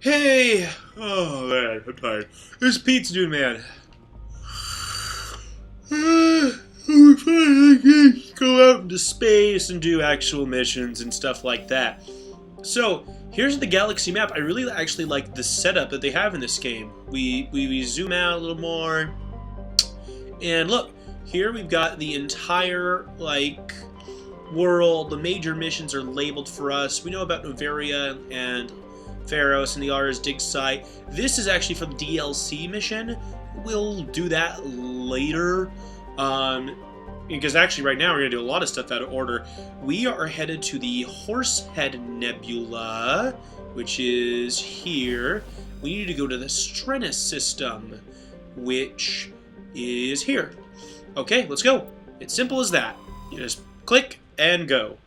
Hey! Oh man, I'm tired. This Pete's doing, man. We finally get to go out into space and do actual missions and stuff like that. So, here's the galaxy map. I really actually like the setup that they have in this game. We zoom out a little more. And look, here we've got the entire, world. The major missions are labeled for us. We know about Novaria and Pharos and the Ars dig site. This is actually for the DLC mission. We'll do that later. Because actually right now we're going to do a lot of stuff out of order. We are headed to the Horsehead Nebula, which is here. We need to go to the Strus system, which is here. Okay, let's go. It's simple as that. You just click and go.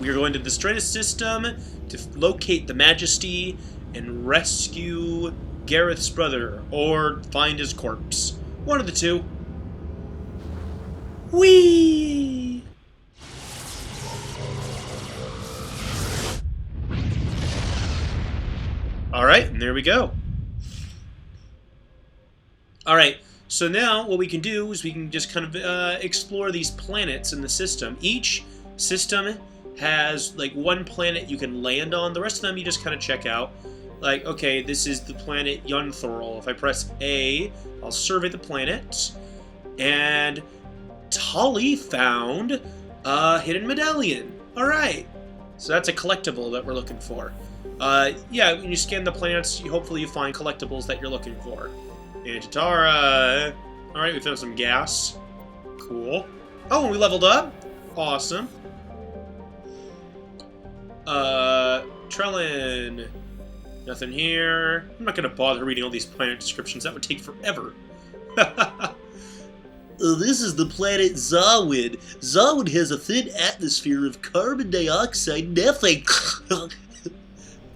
We are going to the Strus system to locate the Majesty and rescue Gareth's brother, or find his corpse. One of the two. Whee! Alright, and there we go. Alright, so now what we can do is we can just kind of explore these planets in the system. Each system has one planet you can land on. The rest of them you just kind of check out. Okay, this is the planet Yunthorl. If I press A, I'll survey the planet. And Tali found a hidden medallion. Alright. So that's a collectible that we're looking for. Yeah, when you scan the planets, hopefully you find collectibles that you're looking for. And Tatara. Alright, we found some gas. Cool. Oh, and we leveled up. Awesome. Trellin. Nothing here. I'm not going to bother reading all these planet descriptions. That would take forever. This is the planet Zwin. Zwin has a thin atmosphere of carbon dioxide and methane.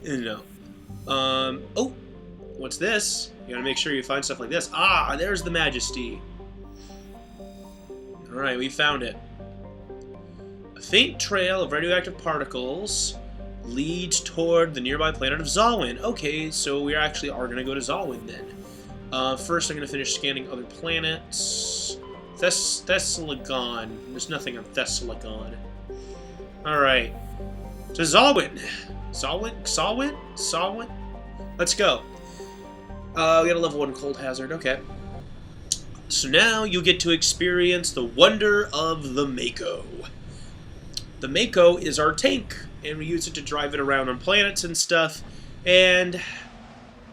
No. Oh, what's this? You gotta make sure you find stuff like this. Ah, there's the Majesty. Alright, we found it. A faint trail of radioactive particles leads toward the nearby planet of Zwin. Okay, so we actually are going to go to Zwin then. First, I'm going to finish scanning other planets. Thessaligon. There's nothing on Thessaligon. Alright. To Zwin. Zwin? Let's go. We got a level 1 cold hazard. Okay. So now you get to experience the wonder of the Mako. The Mako is our tank, and we use it to drive it around on planets and stuff, and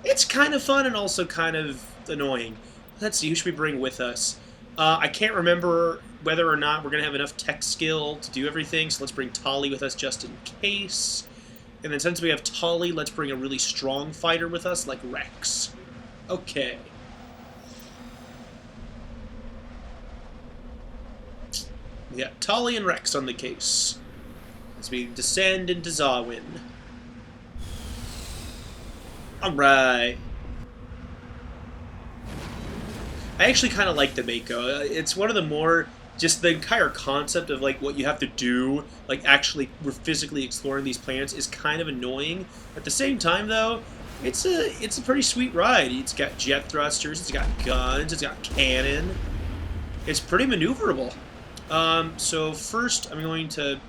it's kind of fun and also kind of annoying. Let's see, who should we bring with us? I can't remember whether or not we're going to have enough tech skill to do everything, so let's bring Tali with us just in case. And then since we have Tali, let's bring a really strong fighter with us, like Rex. Okay. We got Tali and Rex on the case as we descend into Zwin. Alright. I actually kind of like the Mako. It's one of the more, just the entire concept of what you have to do, actually we're physically exploring these planets is kind of annoying. At the same time though, it's a pretty sweet ride. It's got jet thrusters, it's got guns, it's got cannon. It's pretty maneuverable. So first I'm going to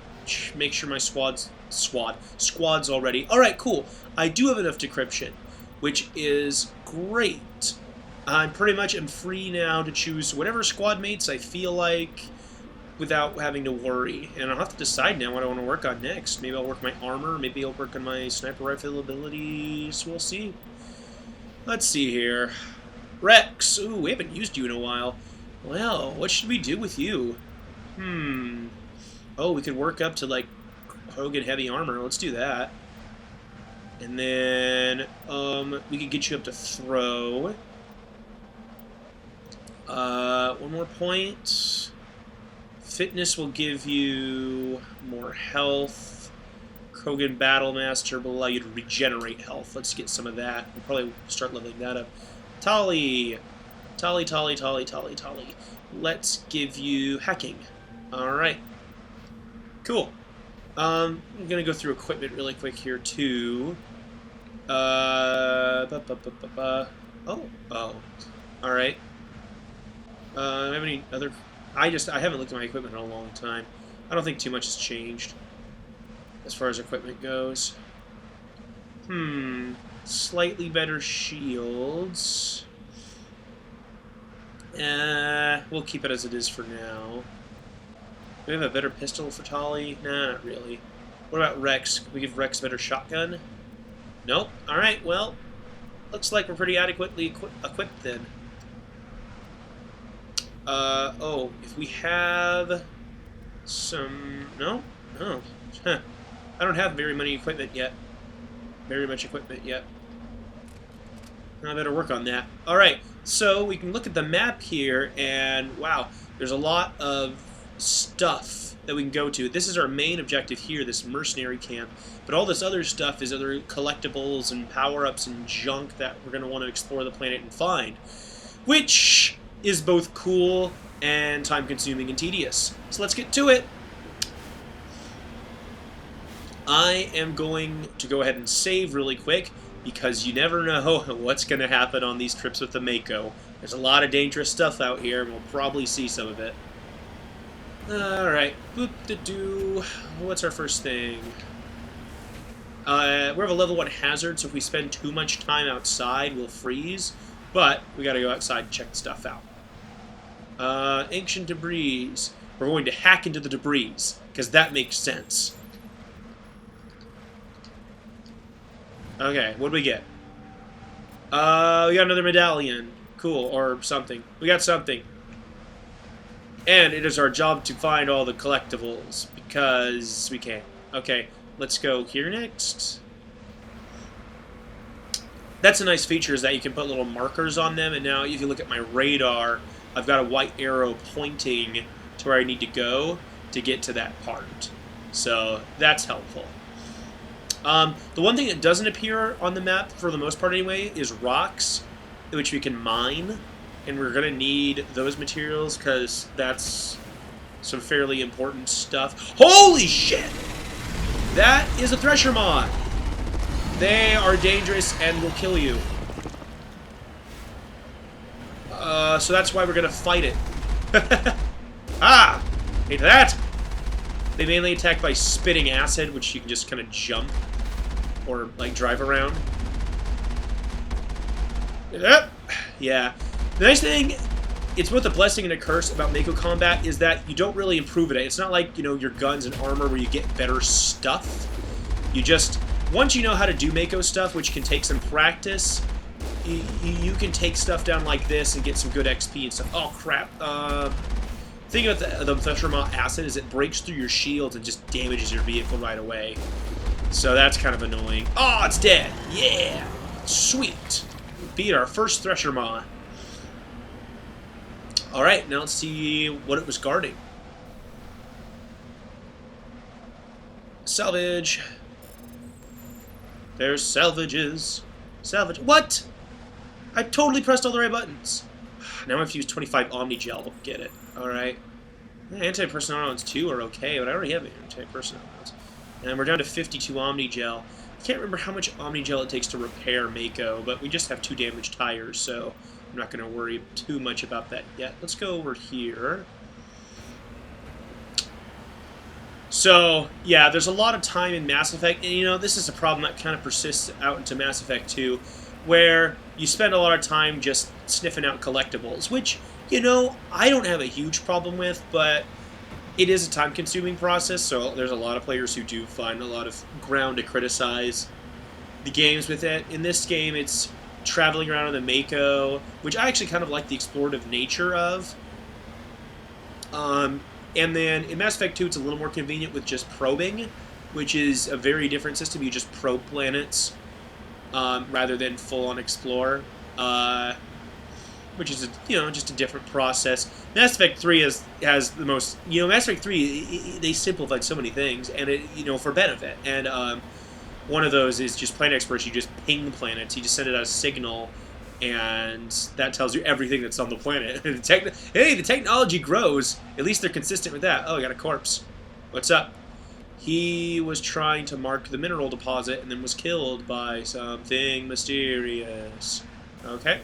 make sure my squad's all ready. Alright, cool. I do have enough decryption, which is great. I pretty much am free now to choose whatever squad mates I feel like without having to worry. And I'll have to decide now what I want to work on next. Maybe I'll work my armor, maybe I'll work on my sniper rifle abilities. We'll see. Let's see here. Rex. Ooh, we haven't used you in a while. Well, what should we do with you? Oh, we could work up to, Hogan heavy armor. Let's do that. And then, we could get you up to throw. One more point. Fitness will give you more health. Kogan Battlemaster will allow you to regenerate health. Let's get some of that. We'll probably start leveling that up. Tali. Let's give you hacking. Alright. Cool. I'm gonna go through equipment really quick here too. Oh, all right. Do I have any other? I haven't looked at my equipment in a long time. I don't think too much has changed as far as equipment goes. Slightly better shields. We'll keep it as it is for now. Do we have a better pistol for Tali? Nah, not really. What about Rex? Can we give Rex a better shotgun? Nope. Alright, well, looks like we're pretty adequately equipped then. Oh, if we have some... No? No. Huh. I don't have very much equipment yet. I better work on that. Alright, so we can look at the map here, and wow, there's a lot of stuff that we can go to. This is our main objective here, this mercenary camp, but all this other stuff is other collectibles and power-ups and junk that we're going to want to explore the planet and find, which is both cool and time-consuming and tedious. So let's get to it. I am going to go ahead and save really quick, because you never know what's going to happen on these trips with the Mako. There's a lot of dangerous stuff out here, and we'll probably see some of it. Alright, boop-de-doo. What's our first thing? We have a level 1 hazard, so if we spend too much time outside, we'll freeze. But we gotta go outside and check stuff out. Ancient debris. We're going to hack into the debris, because that makes sense. Okay, what do we get? We got another medallion. Cool, or something. We got something. And it is our job to find all the collectibles, because we can. Okay, let's go here next. That's a nice feature, is that you can put little markers on them, and now if you look at my radar, I've got a white arrow pointing to where I need to go to get to that part. So, that's helpful. The one thing that doesn't appear on the map, for the most part anyway, is rocks, which we can mine. And we're going to need those materials, because that's some fairly important stuff. Holy shit! That is a Thresher mod! They are dangerous and will kill you. So that's why we're going to fight it. Ah! Hate that! They mainly attack by spitting acid, which you can just kind of jump or, like, drive around. Yep. Yeah. The nice thing, it's both a blessing and a curse about Mako combat, is that you don't really improve it. It's not like, you know, your guns and armor where you get better stuff. You just, once you know how to do Mako stuff, which can take some practice, you can take stuff down like this and get some good XP and stuff. Oh, crap. The thing about the Thresher acid is it breaks through your shields and just damages your vehicle right away. So that's kind of annoying. Oh, it's dead! Yeah! Sweet! We beat our first Thresher Maw. Alright, now let's see what it was guarding. Salvage. There's salvages. Salvage. What? I totally pressed all the right buttons. Now I have to use 25 Omni Gel. Get it. Alright. Anti-personnel rounds 2 are okay, but I already have anti-personnel rounds. And we're down to 52 Omni Gel. I can't remember how much Omni Gel it takes to repair Mako, but we just have 2 damaged tires, so I'm not going to worry too much about that yet. Let's go over here. So, yeah, there's a lot of time in Mass Effect, and you know, this is a problem that kind of persists out into Mass Effect 2, where you spend a lot of time just sniffing out collectibles, which, you know, I don't have a huge problem with, but it is a time-consuming process, so there's a lot of players who do find a lot of ground to criticize the games with it. In this game, it's traveling around in the Mako, which I actually kind of like the explorative nature of. And then in Mass Effect 2, it's a little more convenient with just probing, which is a very different system. You just probe planets rather than full-on explore, which is just a different process. Mass Effect 3 has the most, Mass Effect 3, they simplified so many things, and it, for benefit. And one of those is just planet exploration. You just ping planets. You just send it out a signal, and that tells you everything that's on the planet. Hey, the technology grows. At least they're consistent with that. Oh, I got a corpse. What's up? he was trying to mark the mineral deposit and then was killed by something mysterious. Okay.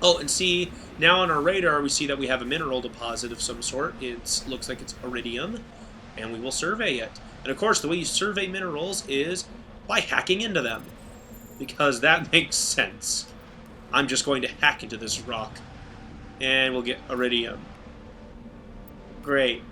Oh, and see, now on our radar, we see that we have a mineral deposit of some sort. It looks like it's iridium, and we will survey it. And of course, the way you survey minerals is by hacking into them, because that makes sense. I'm just going to hack into this rock, and we'll get iridium. Great.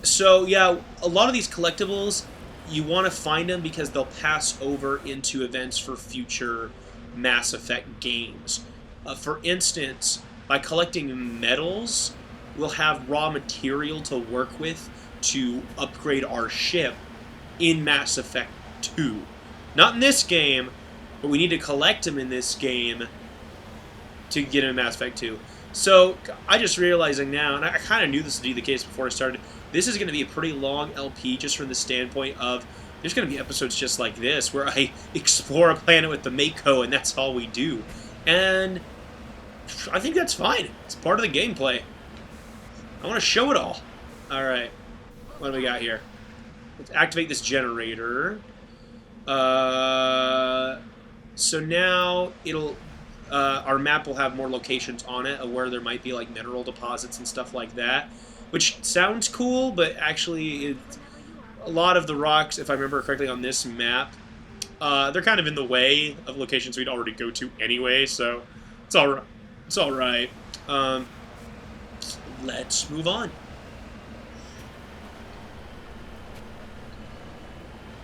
So, yeah, a lot of these collectibles, you want to find them because they'll pass over into events for future Mass Effect games. For instance, by collecting metals, we'll have raw material to work with to upgrade our ship in Mass Effect 2. Not in this game, but we need to collect them in this game to get in Mass Effect 2. So, I just realizing now, and I kind of knew this would be the case before I started, this is going to be a pretty long LP just from the standpoint of there's going to be episodes just like this where I explore a planet with the Mako and that's all we do. And I think that's fine. It's part of the gameplay. I want to show it all. Alright. What do we got here? Let's activate this generator. So now it'll... our map will have more locations on it of where there might be like mineral deposits and stuff like that. Which sounds cool, but actually a lot of the rocks, if I remember correctly on this map, they're kind of in the way of locations we'd already go to anyway, so it's alright. It's alright. Let's move on.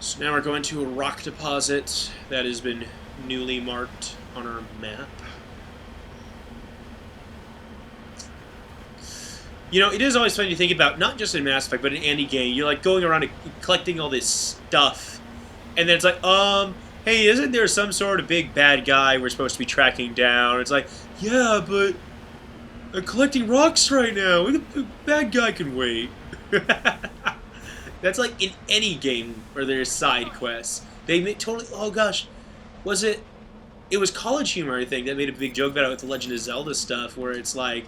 So now we're going to a rock deposit that has been newly marked on our map. You know, it is always funny to think about, not just in Mass Effect, but in any game. You're like going around and collecting all this stuff, and then it's like, hey, isn't there some sort of big bad guy we're supposed to be tracking down? It's like, yeah, but I'm collecting rocks right now. The bad guy can wait. That's like in any game where there's side quests. They make totally, oh gosh, was it? It was College Humor, I think, that made a big joke about it with the Legend of Zelda stuff, where it's like,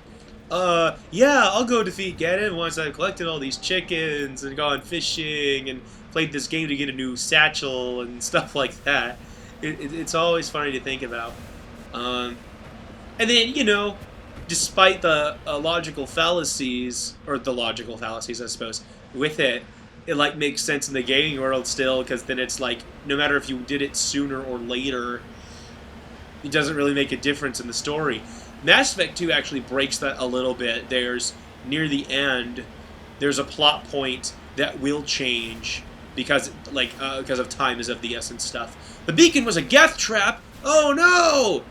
yeah, I'll go defeat Ganon once I've collected all these chickens and gone fishing and played this game to get a new satchel and stuff like that. It's always funny to think about. And then, you know, despite the logical fallacies, or the logical fallacies, I suppose, with it, it, like, makes sense in the gaming world still, because then it's like, no matter if you did it sooner or later, it doesn't really make a difference in the story. Mass Effect 2 actually breaks that a little bit. There's, near the end, there's a plot point that will change because, like, because of time is of the essence stuff. The beacon was a Geth trap! Oh no!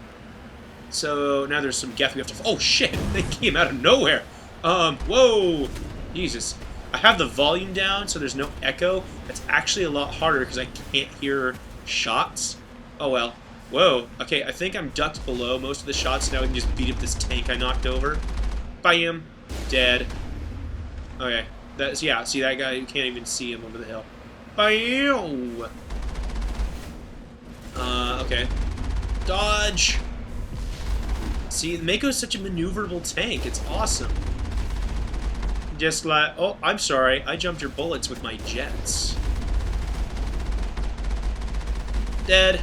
So, now there's some Geth we have to... Oh shit! They came out of nowhere! Whoa! Jesus. I have the volume down so there's no echo. That's actually a lot harder because I can't hear shots. Oh well. Whoa, okay, I think I'm ducked below most of the shots. Now we can just beat up this tank I knocked over. Bam! Dead. Okay, that's, yeah, see that guy? You can't even see him over the hill. Bam! Okay. Dodge! See, Mako's such a maneuverable tank. It's awesome. Just like, oh, I'm sorry. I jumped your bullets with my jets. Dead.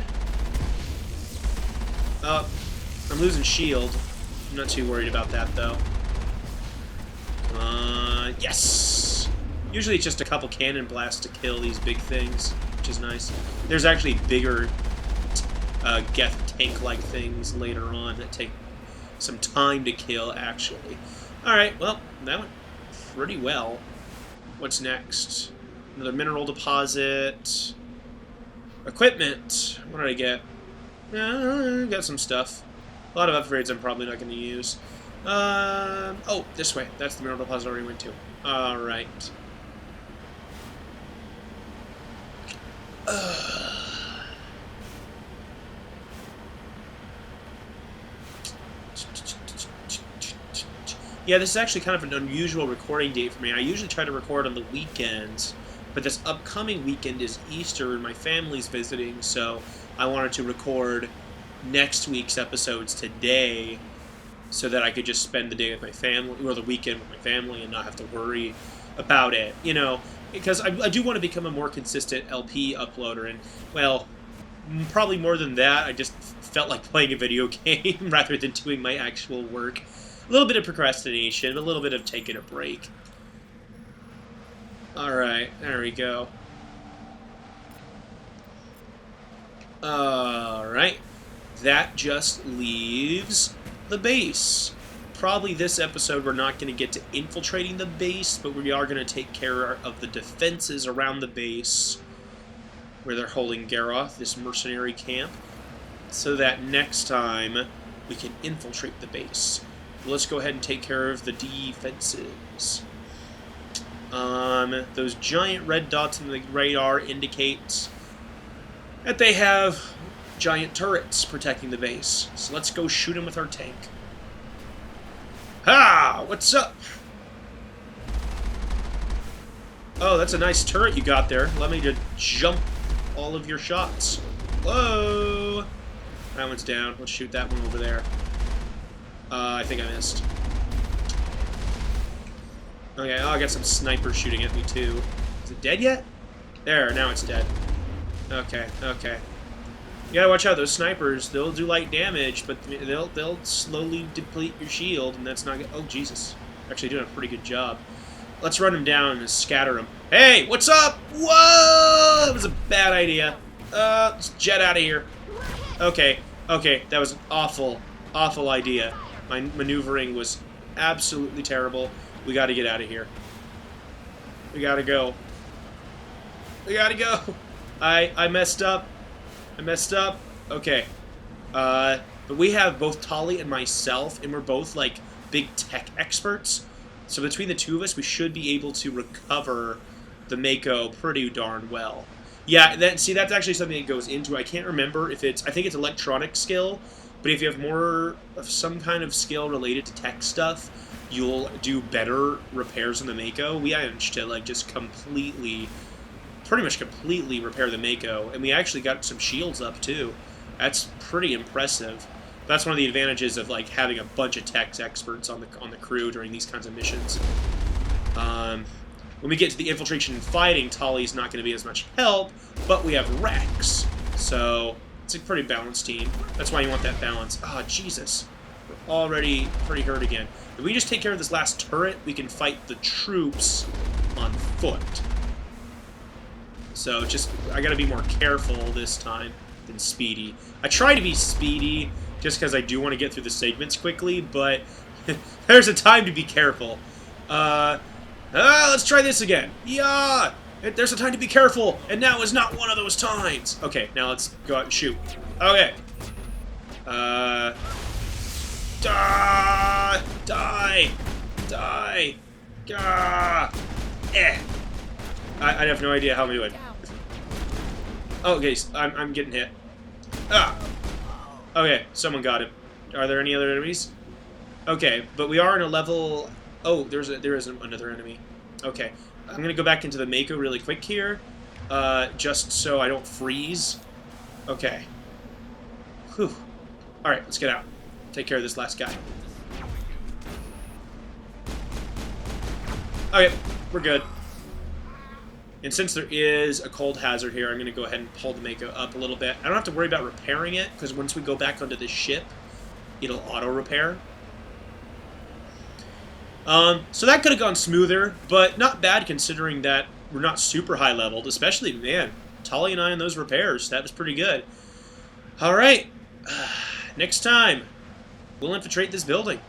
I'm losing shield. I'm not too worried about that, though. Yes! Usually it's just a couple cannon blasts to kill these big things, which is nice. There's actually bigger Geth tank-like things later on that take some time to kill, actually. Alright, well, that went pretty well. What's next? Another mineral deposit. Equipment. What did I get? Got some stuff. A lot of upgrades I'm probably not going to use. Oh, this way. That's the mineral deposit I already went to. Alright. Yeah, this is actually kind of an unusual recording date for me. I usually try to record on the weekends, but this upcoming weekend is Easter and my family's visiting, so I wanted to record next week's episodes today so that I could just spend the day with my family, or the weekend with my family, and not have to worry about it, you know, because I do want to become a more consistent LP uploader, and, well, probably more than that, I just felt like playing a video game rather than doing my actual work. A little bit of procrastination, a little bit of taking a break. Alright, there we go. Alright, that just leaves the base. Probably this episode we're not going to get to infiltrating the base, but we are going to take care of the defenses around the base where they're holding Garoth, this mercenary camp, so that next time we can infiltrate the base. Let's go ahead and take care of the defenses. Those giant red dots in the radar indicate that they have giant turrets protecting the base. So let's go shoot them with our tank. Ha! What's up? Oh, that's a nice turret you got there. Let me just jump all of your shots. Whoa! That one's down. Let's shoot that one over there. I think I missed. Okay, oh, I got some snipers shooting at me, too. Is it dead yet? There, now it's dead. Okay, okay. You gotta watch out, those snipers, they'll do light damage, but they'll slowly deplete your shield, and that's not good. Oh, Jesus. Actually doing a pretty good job. Let's run them down and scatter them. Hey, what's up? Whoa! That was a bad idea. Let's jet out of here. Okay, okay, that was an awful, awful idea. My maneuvering was absolutely terrible. We gotta get out of here. We gotta go. We gotta go. I messed up. I messed up. Okay. But we have both Tali and myself, and we're both, like, big tech experts. So between the two of us, we should be able to recover the Mako pretty darn well. Yeah, that's actually something that goes into, I can't remember if it's, I think it's electronic skill, but if you have more of some kind of skill related to tech stuff, you'll do better repairs on the Mako. We managed to, like, just pretty much completely repair the Mako, and we actually got some shields up, too. That's pretty impressive. That's one of the advantages of, like, having a bunch of tech experts on the crew during these kinds of missions. When we get to the infiltration and fighting, Tali's not going to be as much help, but we have Rex. So, it's a pretty balanced team. That's why you want that balance. Oh, Jesus. We're already pretty hurt again. If we just take care of this last turret, we can fight the troops on foot. So, I gotta be more careful this time than speedy. I try to be speedy, just because I do want to get through the segments quickly, but there's a time to be careful. Let's try this again. Yeah! There's a time to be careful, and now is not one of those times. Okay, now let's go out and shoot. Okay. Die! Die! Die! Gah! Eh! I have no idea how I'm doing. Oh, okay, I'm getting hit. Ah! Okay, someone got him. Are there any other enemies? Okay, but we are in a level... Oh, there is another enemy. Okay, I'm gonna go back into the Mako really quick here, just so I don't freeze. Okay. Whew. Alright, let's get out. Take care of this last guy. Okay, we're good. And since there is a cold hazard here, I'm going to go ahead and pull the Mako up a little bit. I don't have to worry about repairing it, because once we go back onto the ship, it'll auto-repair. So that could have gone smoother, but not bad considering that we're not super high-leveled, especially, man, Tali and I on those repairs. That was pretty good. Alright, next time, we'll infiltrate this building.